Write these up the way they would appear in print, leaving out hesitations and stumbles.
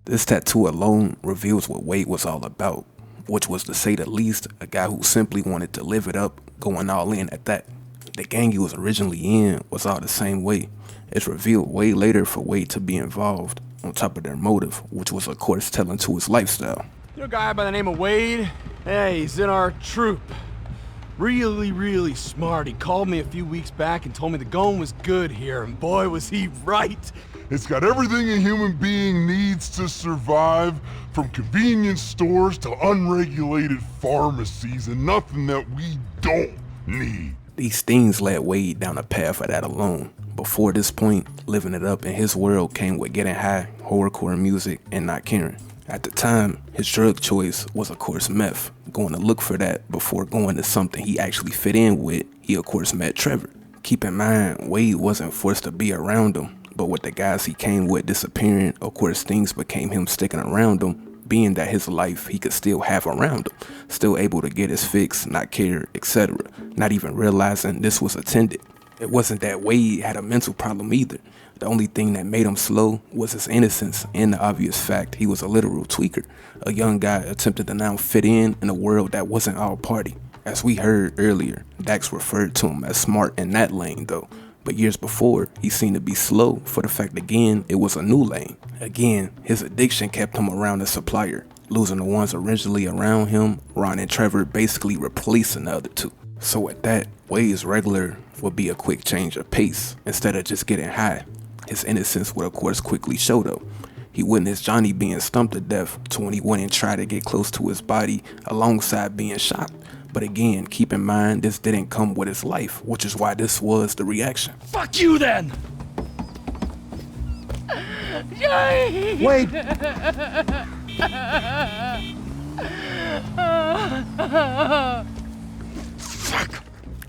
This tattoo alone reveals what Wade was all about, which was, to say the least, a guy who simply wanted to live it up, going all in at that. The gang he was originally in was all the same way. It's revealed way later for Wade to be involved, on top of their motive, which was of course telling to his lifestyle. You know a guy by the name of Wade? Hey, he's in our troop. Really smart. He called me a few weeks back and told me the going was good here, and boy was he right. It's got everything a human being needs to survive, from convenience stores to unregulated pharmacies, and nothing that we don't need. These things led Wade down a path of that alone. Before this point, living it up in his world came with getting high, horrorcore music, and not caring. At the time, his drug choice was of course meth. Going to look for that before going to something he actually fit in with, he of course met Trevor. Keep in mind, Wade wasn't forced to be around him, but with the guys he came with disappearing, of course things became him sticking around him, being that his life he could still have around him, still able to get his fix, not care, etc., not even realizing this was intended. It wasn't that Wade had a mental problem either. The only thing that made him slow was his innocence and the obvious fact he was a literal tweaker, a young guy attempting to now fit in a world that wasn't all party. As we heard earlier, Dax referred to him as smart in that lane though, but years before, he seemed to be slow for the fact again, it was a new lane. Again, his addiction kept him around the supplier, losing the ones originally around him, Ron and Trevor basically replacing the other two. So at that, Wade's regular would be a quick change of pace instead of just getting high. His innocence would of course quickly show though. He witnessed Johnny being stumped to death to when he went and tried to get close to his body alongside being shot. But again, keep in mind this didn't come with his life, which is why this was the reaction. Fuck you then! Wait! Fuck.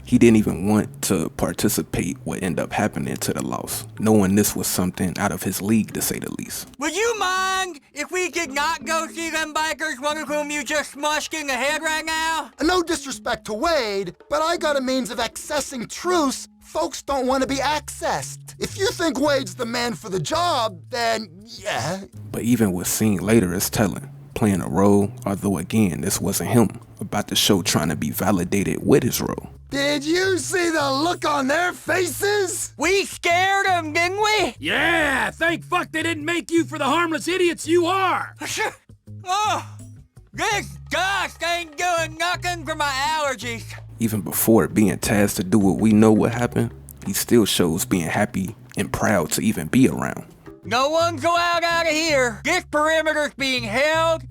He didn't even want to participate what ended up happening to the loss, knowing this was something out of his league to say the least. Would you mind if we did not go see them bikers, one of whom you just smushed in the head right now? No disrespect to Wade, but I got a means of accessing truths folks don't want to be accessed. If you think Wade's the man for the job, then yeah. But even what's seen later is telling, playing a role, although again, this wasn't him, about the show trying to be validated with his role. Did you see the look on their faces? We scared them, didn't we? Yeah, thank fuck they didn't make you for the harmless idiots you are. Oh, this dust ain't doing nothing for my allergies. Even before being tasked to do what we know what happened, he still shows being happy and proud to even be around. No one's allowed out of here. This perimeter's being held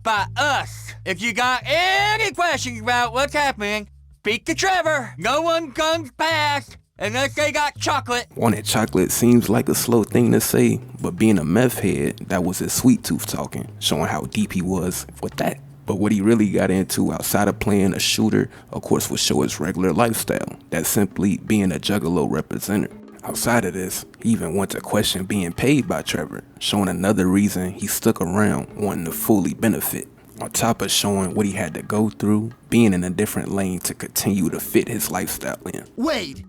by us. If you got any questions about what's happening, speak to Trevor. No one comes past unless they got chocolate. Wanting chocolate seems like a slow thing to say, but being a meth head, that was his sweet tooth talking, showing how deep he was with that. But what he really got into outside of playing a shooter, of course, would show his regular lifestyle, that's simply being a juggalo representative. Outside of this, he even went to question being paid by Trevor, showing another reason he stuck around wanting to fully benefit. On top of showing what he had to go through, being in a different lane to continue to fit his lifestyle in. Wade,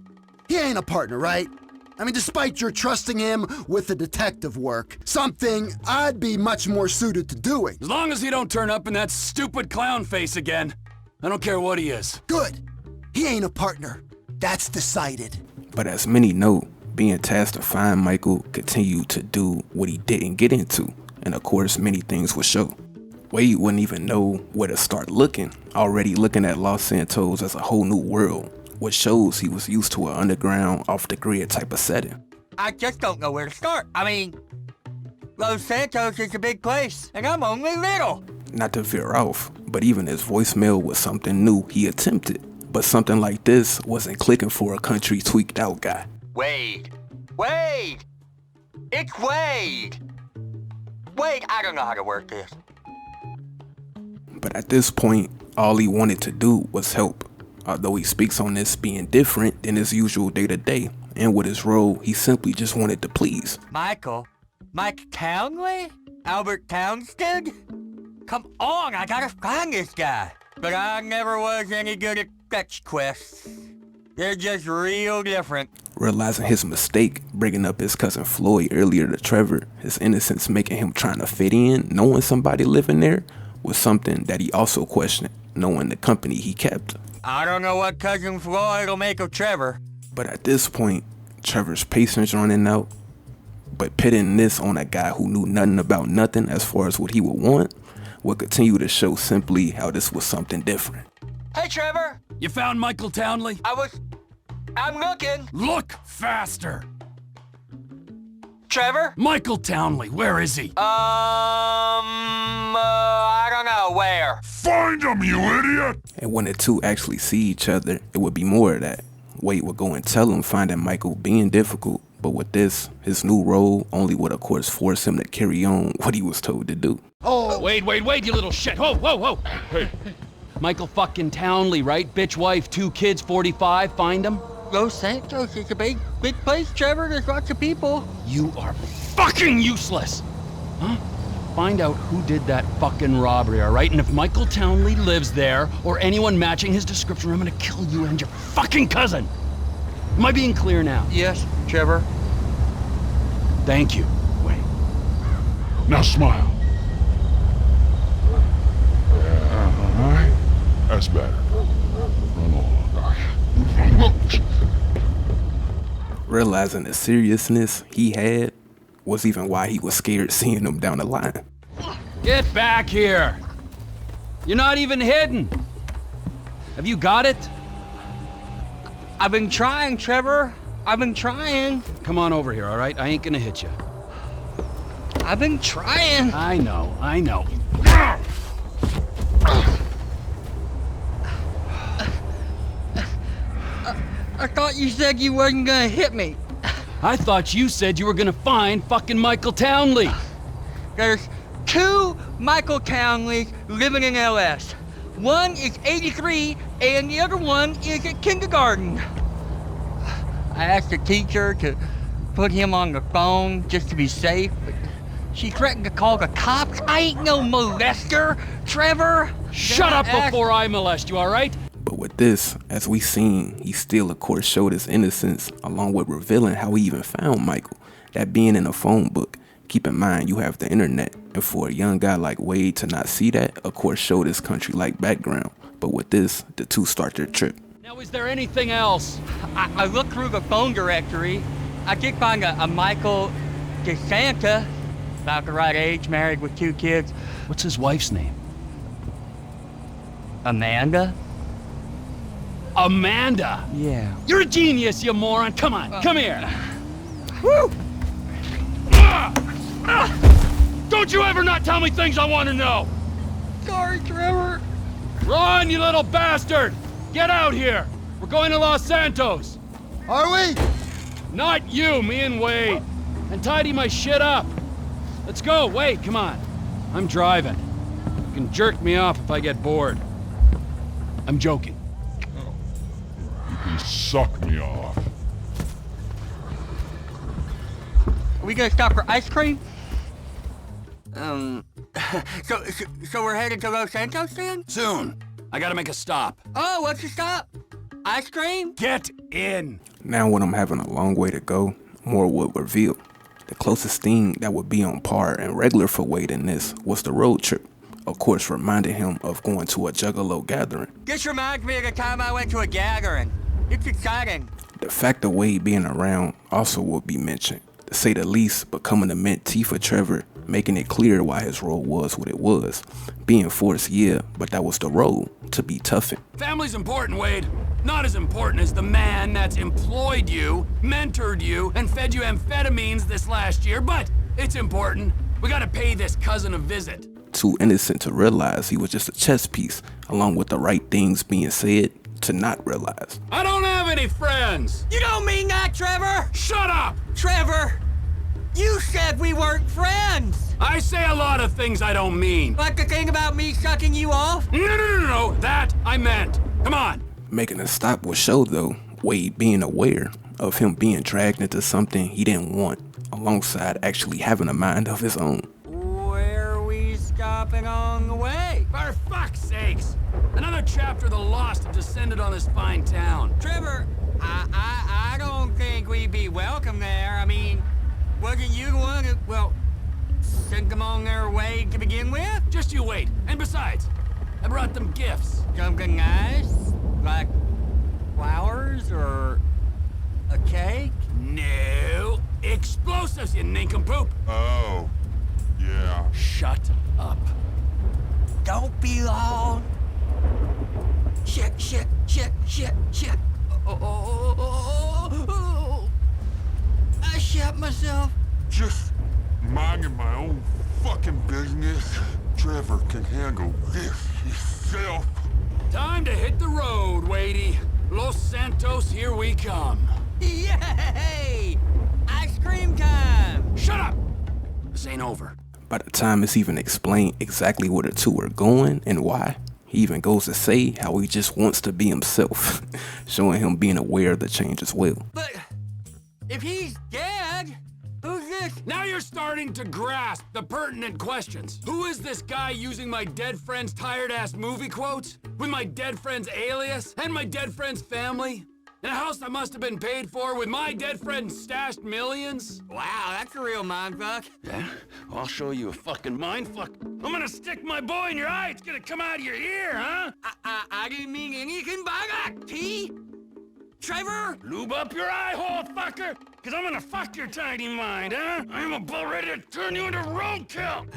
he ain't a partner, right? I mean, despite your trusting him with the detective work, something I'd be much more suited to doing. As long as he don't turn up in that stupid clown face again, I don't care what he is. Good. He ain't a partner. That's decided. But as many know, being tasked to find Michael continued to do what he didn't get into, and of course many things would show. Wade wouldn't even know where to start looking, already looking at Los Santos as a whole new world, which shows he was used to an underground, off-the-grid type of setting. I just don't know where to start. I mean, Los Santos is a big place, and I'm only little. Not to veer off, but even his voicemail was something new he attempted. But something like this wasn't clicking for a country tweaked out guy. Wade. Wade! It's Wade! Wade, I don't know how to work this. But at this point, all he wanted to do was help. Although he speaks on this being different than his usual day-to-day, and with his role, he simply just wanted to please. Michael? Mike Townley? Albert Townsend? Come on, I gotta find this guy. But I never was any good at fetch quests. They're just real different. Realizing his mistake, bringing up his cousin Floyd earlier to Trevor, his innocence making him trying to fit in, knowing somebody living there, was something that he also questioned, knowing the company he kept. I don't know what cousin Floyd will make of Trevor. But at this point, Trevor's patience running out, but pitting this on a guy who knew nothing about nothing as far as what he would want, would continue to show simply how this was something different. Hey, Trevor! You found Michael Townley? I'm looking. Look faster! Trevor? Michael Townley, where is he? I don't know, where? Find him, you idiot! And when the two actually see each other, it would be more of that. Wade would go and tell him finding Michael being difficult, but with this, his new role only would of course force him to carry on what he was told to do. Oh, Wait, you little shit. Whoa. Hey. Michael fucking Townley, right? Bitch wife, 2 kids, 45, find him? Los Santos is a big place, Trevor. There's lots of people. You are fucking useless! Huh? Find out who did that fucking robbery, all right? And if Michael Townley lives there, or anyone matching his description, I'm gonna kill you and your fucking cousin! Am I being clear now? Yes, Trevor. Thank you. Wait. Now smile. Alright, that's better. Run along. Realizing the seriousness he had was even why he was scared seeing him down the line. Get back here! You're not even hidden! Have you got it? I've been trying, Trevor. I've been trying. Come on over here, all right? I ain't gonna hit you. I've been trying. I know. I thought you said you wasn't gonna hit me. I thought you said you were gonna find fucking Michael Townley. There's 2 Michael Townleys living in LS. One is 83 and the other one is at kindergarten. I asked the teacher to put him on the phone just to be safe, but she threatened to call the cops. I ain't no molester, Trevor. Shut up before I molest you, all right? But with this, as we seen, he still of course showed his innocence along with revealing how he even found Michael, that being in a phone book. Keep in mind you have the internet, and for a young guy like Wade to not see that, of course showed his country-like background. But with this, the two start their trip. Now is there anything else? I looked through the phone directory. I did find a Michael DeSanta, about the right age, married with 2 kids. What's his wife's name? Amanda? Amanda! Yeah. You're a genius, you moron! Come on, come here! Woo! Don't you ever not tell me things I want to know! Sorry, Trevor. Run, you little bastard! Get out here! We're going to Los Santos! are we? Not you, me and Wade. And tidy my shit up. Let's go, Wade, come on. I'm driving. You can jerk me off if I get bored. I'm joking. You can suck me off. Are we gonna stop for ice cream? So we're headed to Los Santos then? Soon. I gotta make a stop. Oh, what's the stop? Ice cream? Get in! Now when I'm having a long way to go, more would reveal. The closest thing that would be on par and regular for Wade in this was the road trip. Of course, reminding him of going to a Juggalo gathering. This reminds me of the time I went to a gathering. It's exciting. The fact of Wade being around also would be mentioned. To say the least, becoming a mentee for Trevor, making it clear why his role was what it was. Being forced, yeah, but that was the role, to be toughened. Family's important, Wade. Not as important as the man that's employed you, mentored you, and fed you amphetamines this last year, but it's important. We gotta pay this cousin a visit. Too innocent to realize he was just a chess piece, along with the right things being said to not realize. I don't have any friends! You don't mean that, Trevor! Shut up! Trevor! You said we weren't friends! I say a lot of things I don't mean. Like the thing about me sucking you off? No, that I meant. Come on. Making a stop would show, though, Wade being aware of him being dragged into something he didn't want, alongside actually having a mind of his own. Where are we stopping on the way? For fuck's sakes! Another chapter of the lost have descended on this fine town. Trevor, I don't think we'd be welcome there. I mean, wasn't you the one who, well, sent them on their way to begin with? Just you wait. And besides, I brought them gifts. Something nice? Like flowers or a cake? No. Explosives, you nincompoop. Oh, yeah. Shut up. Don't be long. Shit. Oh. I shot myself. Just minding my own fucking business. Trevor can handle this himself. Time to hit the road, Wadey. Los Santos, here we come. Yay! Ice cream time! Shut up! This ain't over. By the time it's even explained exactly where the two are going and why, he even goes to say how he just wants to be himself, showing him being aware of the change as well. But if he's dead, who's this? Now you're starting to grasp the pertinent questions. Who is this guy using my dead friend's tired-ass movie quotes? With my dead friend's alias? And my dead friend's family? In a house that must have been paid for with my dead friend's stashed millions? Wow, that's a real mindfuck. Yeah? I'll show you a fucking mindfuck. I'm gonna stick my boy in your eye. It's gonna come out of your ear, huh? I didn't mean anything by that, T. Trevor? Lube up your eye hole, fucker! Cause I'm gonna fuck your tiny mind, huh? I'm about ready to turn you into roadkill!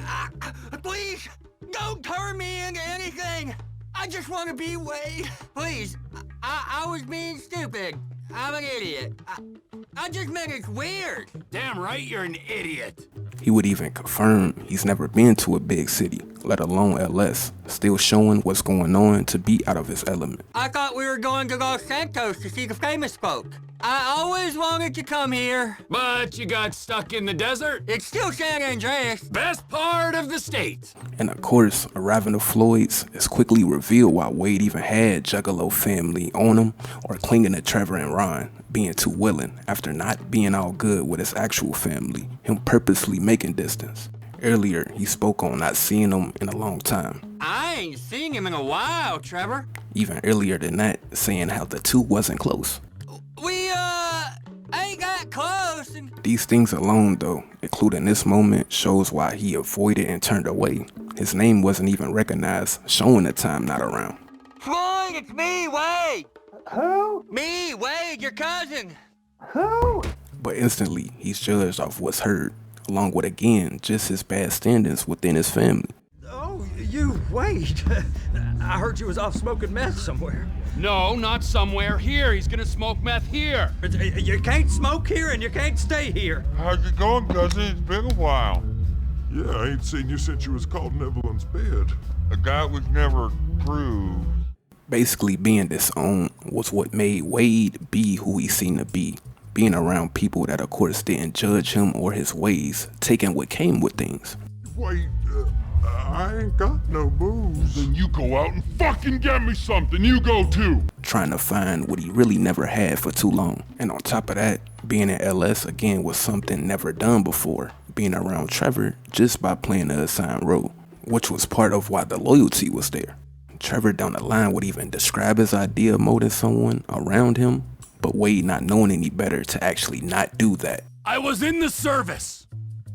Please, don't turn me into anything! I just want to be Wade. Please, I was being stupid. I'm an idiot. I just meant it's weird. Damn right you're an idiot. He would even confirm he's never been to a big city, let alone LS, still showing what's going on to be out of his element. I thought we were going to Los Santos to see the famous folk. I always wanted to come here. But you got stuck in the desert? It's still San Andreas. Best part of the state. And of course, arriving to Floyd's is quickly revealed why Wade even had Juggalo family on him or clinging to Trevor and Ron, being too willing after not being all good with his actual family, him purposely making distance. Earlier, he spoke on not seeing them in a long time. I ain't seen him in a while, Trevor. Even earlier than that, saying how the two wasn't close. We, ain't got close and... These things alone, though, including this moment, shows why he avoided and turned away. His name wasn't even recognized, showing the time not around. Floyd, it's me, Wade! Who? Me, Wade, your cousin! Who? But instantly, he's judged off what's heard, along with, again, just his bad standings within his family. Oh, you, Wade. I heard you was off smoking meth somewhere. No, not somewhere. Here. He's gonna smoke meth here. You can't smoke here and you can't stay here. How's it going, cousin? It's been a while. Yeah, I ain't seen you since you was called in Evelyn's bed. A guy was never proved. Basically, being disowned was what made Wade be who he seemed to be. Being around people that, of course, didn't judge him or his ways, taking what came with things. Wait, I ain't got no booze. Then you go out and fucking get me something. You go too. Trying to find what he really never had for too long. And on top of that, being in LS again was something never done before. Being around Trevor just by playing the assigned role, which was part of why the loyalty was there. Trevor down the line would even describe his idea of molding someone around him, but Wade not knowing any better to actually not do that. I was in the service.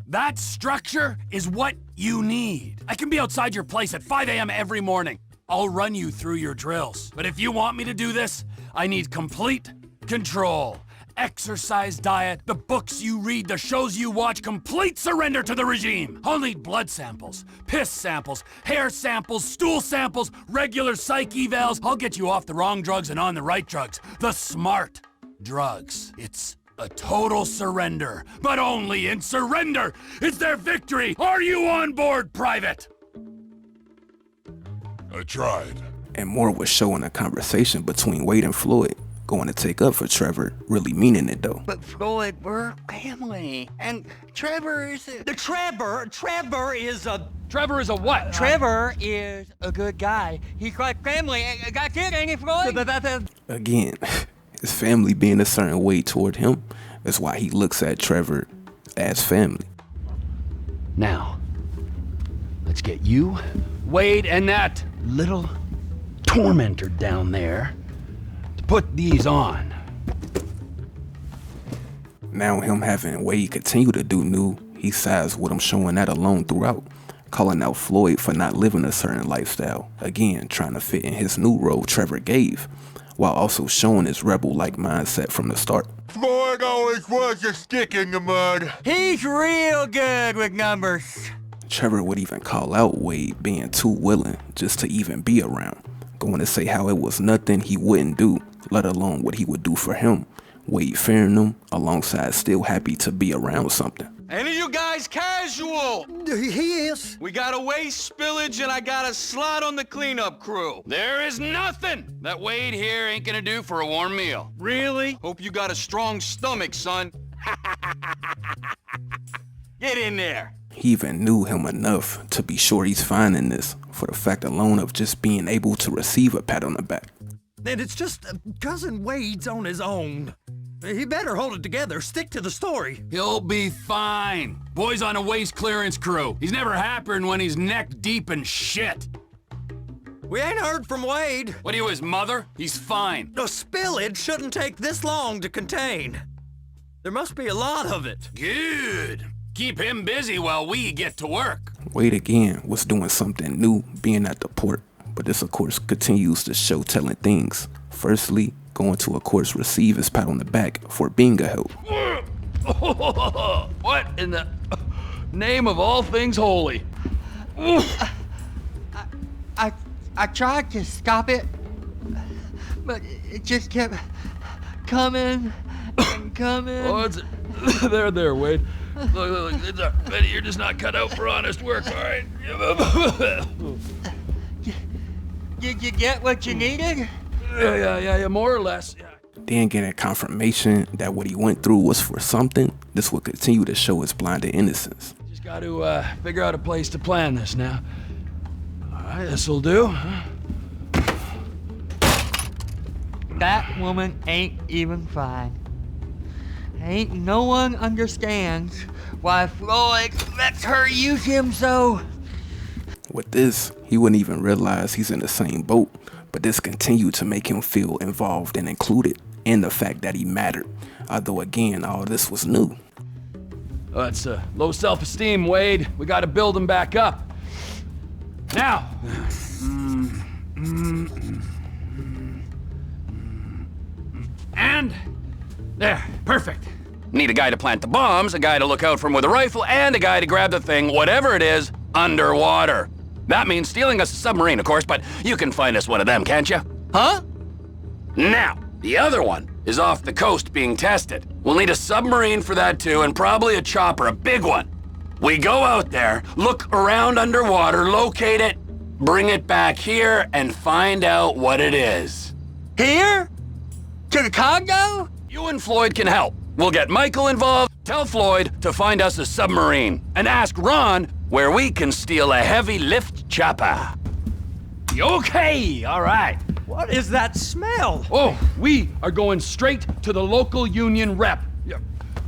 That structure is what you need. I can be outside your place at 5 a.m. every morning. I'll run you through your drills. But if you want me to do this, I need complete control. Exercise, diet, the books you read, the shows you watch, complete surrender to the regime. I'll need blood samples, piss samples, hair samples, stool samples, regular psych evals. I'll get you off the wrong drugs and on the right drugs. The smart drugs. It's a total surrender, but only in surrender is there victory. Are you on board, Private? I tried. And more was showing a conversation between Wade and Floyd, going to take up for Trevor, really meaning it though. But Floyd, we're family. And Trevor is a... Trevor is a... Trevor is a what? Trevor is a good guy. He's like family. That's it, ain't it, Floyd? Again, his family being a certain way toward him is why he looks at Trevor as family. Now, let's get you, Wade, and that little tormentor down there to put these on. Now him having Wade continue to do new, he sides with him showing that alone throughout, calling out Floyd for not living a certain lifestyle, again trying to fit in his new role Trevor gave, while also showing his rebel-like mindset from the start. Floyd always was a stick in the mud. He's real good with numbers. Trevor would even call out Wade being too willing just to even be around, going to say how it was nothing he wouldn't do, let alone what he would do for him. Wade fearing him, alongside still happy to be around something. Any of you guys casual? He is. We got a waste spillage and I got a slot on the cleanup crew. There is nothing that Wade here ain't gonna do for a warm meal. Really? Hope you got a strong stomach, son. Get in there. He even knew him enough to be sure he's fine in this, for the fact alone of just being able to receive a pat on the back. And it's just Cousin Wade's on his own. He better hold it together, stick to the story. He'll be fine. Boy's on a waste clearance crew. He's never happier than when he's neck deep in shit. We ain't heard from Wade. What are you, his mother? He's fine. The spillage shouldn't take this long to contain. There must be a lot of it. Good. Keep him busy while we get to work. Wade again was doing something new being at the port, but this of course continues to show telling things. Firstly, going to of course receive his pat on the back for being a help. What in the name of all things holy? I tried to stop it, but it just kept coming and coming. Oh, it's there, Wade. Look, you're just not cut out for honest work, all right? Did you get what you needed? Yeah, more or less. Yeah. Then getting confirmation that what he went through was for something, this will continue to show his blinded innocence. Just got to figure out a place to plan this now. All right, this'll do. That woman ain't even fine. Ain't no one understands why Floyd lets her use him so. With this, he wouldn't even realize he's in the same boat, but this continued to make him feel involved and included, and the fact that he mattered, although again, all this was new. Oh, that's low self-esteem, Wade. We got to build him back up. Now. And there, perfect. Need a guy to plant the bombs, a guy to look out for him with a rifle, and a guy to grab the thing, whatever it is, underwater. That means stealing us a submarine, of course, but you can find us one of them, can't you? Huh? Now, the other one is off the coast being tested. We'll need a submarine for that too, and probably a chopper, a big one. We go out there, look around underwater, locate it, bring it back here, and find out what it is. Here? To the Congo? You and Floyd can help. We'll get Michael involved, tell Floyd to find us a submarine, and ask Ron where we can steal a heavy lift chopper. Okay, all right. What is that smell? Oh, we are going straight to the local union rep.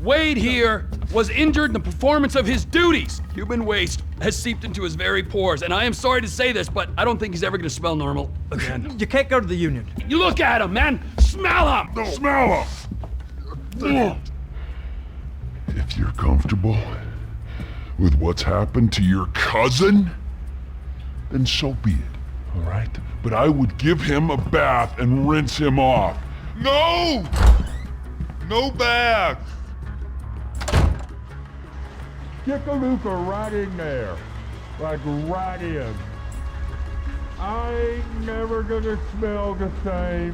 Wade here was injured in the performance of his duties. Human waste has seeped into his very pores, and I am sorry to say this, but I don't think he's ever gonna smell normal again. You can't go to the union. You look at him, man. Smell him. Smell him! If you're comfortable with what's happened to your cousin, then so be it, all right? But I would give him a bath and rinse him off. No! No bath! Stick a looper right in there. Like right in. I ain't never gonna smell the same.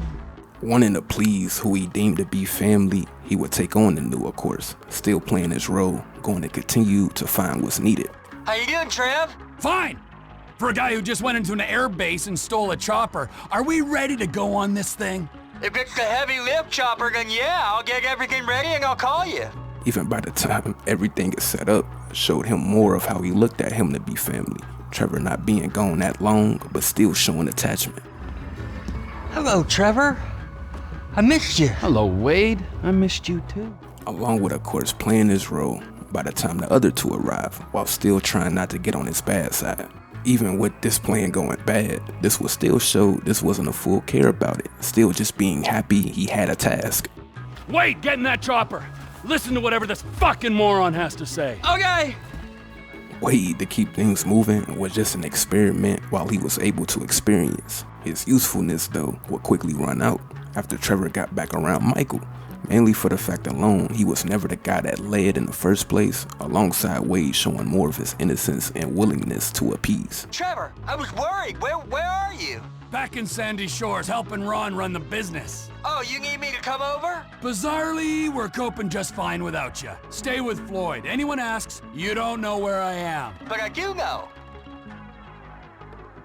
Wanting to please who he deemed to be family, he would take on the new, of course, still playing his role, going to continue to find what's needed. How you doing, Trev? Fine. For a guy who just went into an air base and stole a chopper, are we ready to go on this thing? If it's the heavy lift chopper, then yeah, I'll get everything ready and I'll call you. Even by the time everything is set up, showed him more of how he looked at him to be family. Trevor not being gone that long, but still showing attachment. Hello, Trevor. I missed you. Hello, Wade. I missed you too. Along with, of course, playing his role by the time the other two arrive, while still trying not to get on his bad side. Even with this plan going bad, this will still show this wasn't a full care about it, still just being happy he had a task. Wade, get in that chopper. Listen to whatever this fucking moron has to say. Okay. Wade, to keep things moving, was just an experiment while he was able to experience. His usefulness, though, would quickly run out after Trevor got back around Michael, mainly for the fact alone he was never the guy that led in the first place, alongside Wade showing more of his innocence and willingness to appease. Trevor, I was worried. Where are you? Back in Sandy Shores, helping Ron run the business. Oh, you need me to come over? Bizarrely, we're coping just fine without you. Stay with Floyd. Anyone asks, you don't know where I am. But I do know.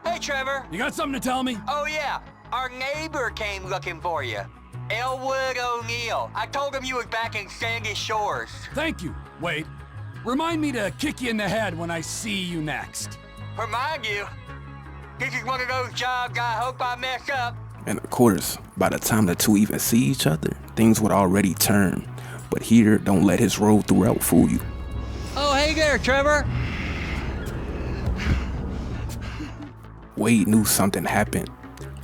Hey, Trevor. You got something to tell me? Oh, yeah. Our neighbor came looking for you. Elwood O'Neill. I told him you was back in Sandy Shores. Thank you. Wait. Remind me to kick you in the head when I see you next. Remind you? This is one of those jobs I hope I mess up. And of course, by the time the two even see each other, things would already turn. But here, don't let his roll throughout fool you. Oh, hey there, Trevor. Wade knew something happened.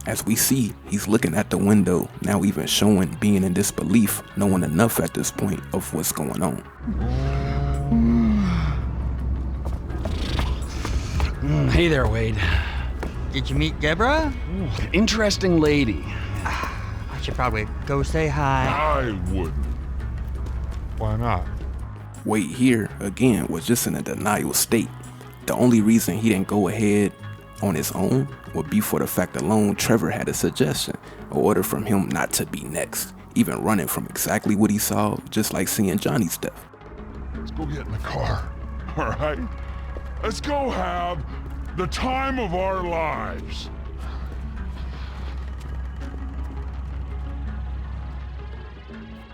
As we see, he's looking at the window, now even showing being in disbelief, knowing enough at this point of what's going on. Hey there, Wade. Did you meet Deborah? Interesting lady. I should probably go say hi. I wouldn't. Why not? Wade here, again, was just in a denial state. The only reason he didn't go ahead on his own would be for the fact alone Trevor had a suggestion, an order from him not to be next, even running from exactly what he saw, just like seeing Johnny's death. Let's go get in the car, all right? Let's go have the time of our lives.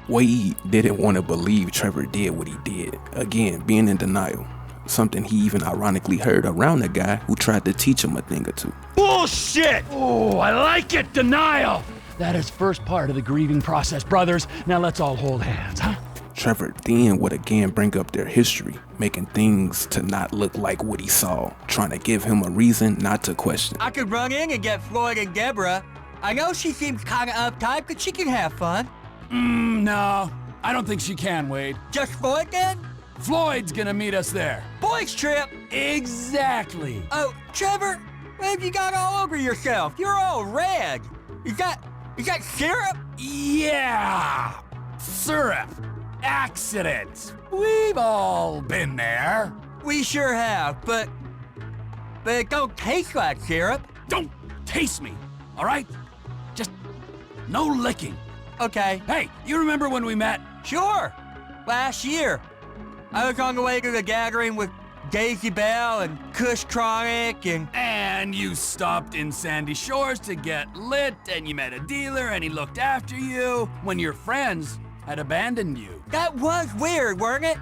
Wade didn't want to believe Trevor did what he did, again, being in denial. Something he even ironically heard around the guy who tried to teach him a thing or two. Bullshit! Oh, I like it, denial! That is first part of the grieving process, brothers. Now let's all hold hands, huh? Trevor then would again bring up their history, making things to not look like what he saw, trying to give him a reason not to question. I could run in and get Floyd and Deborah. I know she seems kind of uptight, but she can have fun. No. I don't think she can, Wade. Just Floyd then? Floyd's gonna meet us there. Boys trip. Exactly. Oh, Trevor, what have you got all over yourself? You're all red. Is that syrup? Yeah. Syrup. Accidents. We've all been there. We sure have, but it don't taste like syrup. Don't taste me, all right? Just no licking. Okay. Hey, you remember when we met? Sure. Last year. I was on the way to the gathering with Daisy Bell and Kush Chronic And you stopped in Sandy Shores to get lit, and you met a dealer, and he looked after you when your friends had abandoned you. That was weird, weren't it?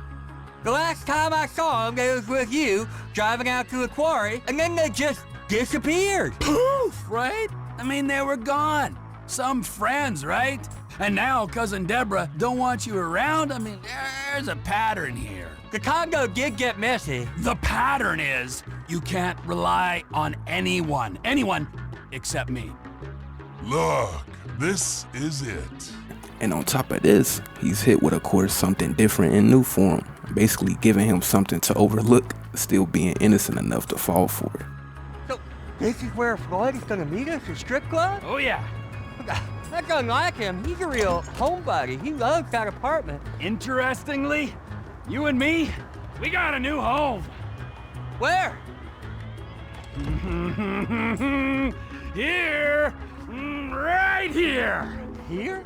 The last time I saw him, they was with you, driving out to the quarry, and then they just disappeared. Poof, right? I mean, they were gone. Some friends, right? And now Cousin Deborah don't want you around. I mean, there's a pattern here. The condo did get messy. The pattern is you can't rely on anyone except me. Look, this is it. And on top of this, he's hit with, of course, something different and new for him, basically giving him something to overlook, still being innocent enough to fall for it. So, this is where Floyd is gonna meet us, a strip club? Oh, yeah. That's unlike him. He's a real homebody. He loves that apartment. Interestingly, you and me, we got a new home. Where? Here. Right here. Here?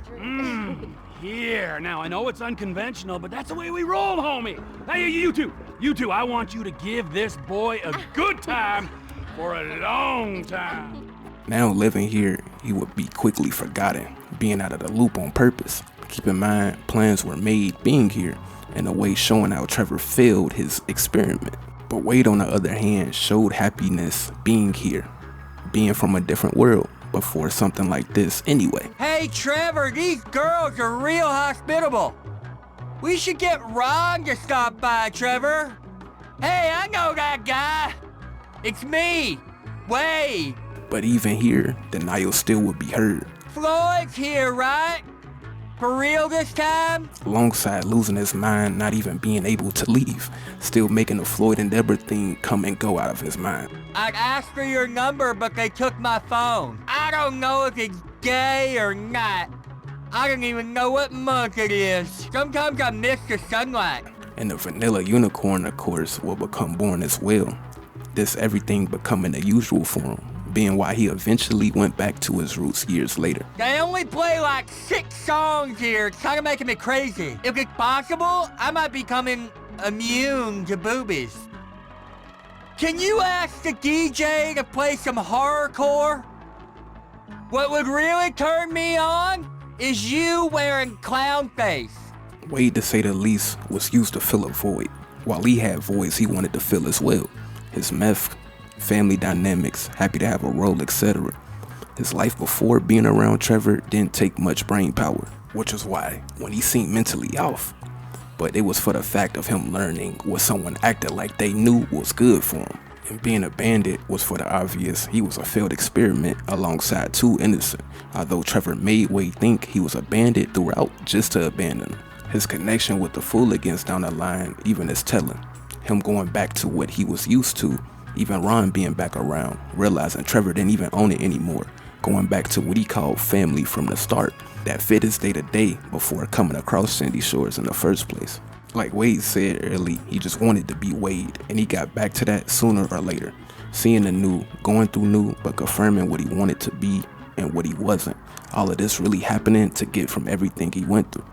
Here. Now, I know it's unconventional, but that's the way we roll, homie. Hey, you two, I want you to give this boy a good time for a long time. Now living here, he would be quickly forgotten, being out of the loop on purpose. Keep in mind, plans were made being here, in a way showing how Trevor failed his experiment. But Wade, on the other hand, showed happiness being here, being from a different world, but for something like this anyway. Hey, Trevor, these girls are real hospitable. We should get Ron to stop by, Trevor. Hey, I know that guy. It's me, Wade. But even here, denial still would be heard. Floyd's here, right? For real this time? Alongside losing his mind, not even being able to leave, still making the Floyd and Deborah thing come and go out of his mind. I'd asked for your number, but they took my phone. I don't know if it's gay or not. I don't even know what month it is. Sometimes I miss the sunlight. And the vanilla unicorn, of course, will become born as well. This everything becoming the usual for him, being why he eventually went back to his roots years later. They only play like 6 songs here. It's kind of making me crazy. If it's possible, I might be becoming immune to boobies. Can you ask the DJ to play some horrorcore? What would really turn me on is you wearing clown face. Wade, to say the least, was used to fill a void, while he had voids he wanted to fill as well. His meth, family dynamics, happy to have a role, etc. His life before being around Trevor didn't take much brain power, which is why when he seemed mentally off, but it was for the fact of him learning what someone acted like they knew was good for him. And being a bandit was for the obvious he was a failed experiment alongside 2 innocent, although Trevor made Wade think he was a bandit throughout just to abandon him. His connection with the Fooligans down the line even is telling. Him going back to what he was used to, even Ron being back around, realizing Trevor didn't even own it anymore, going back to what he called family from the start, that fit his day to day before coming across Sandy Shores in the first place. Like Wade said early, he just wanted to be Wade, and he got back to that sooner or later. Seeing the new, going through new, but confirming what he wanted to be and what he wasn't. All of this really happening to get from everything he went through.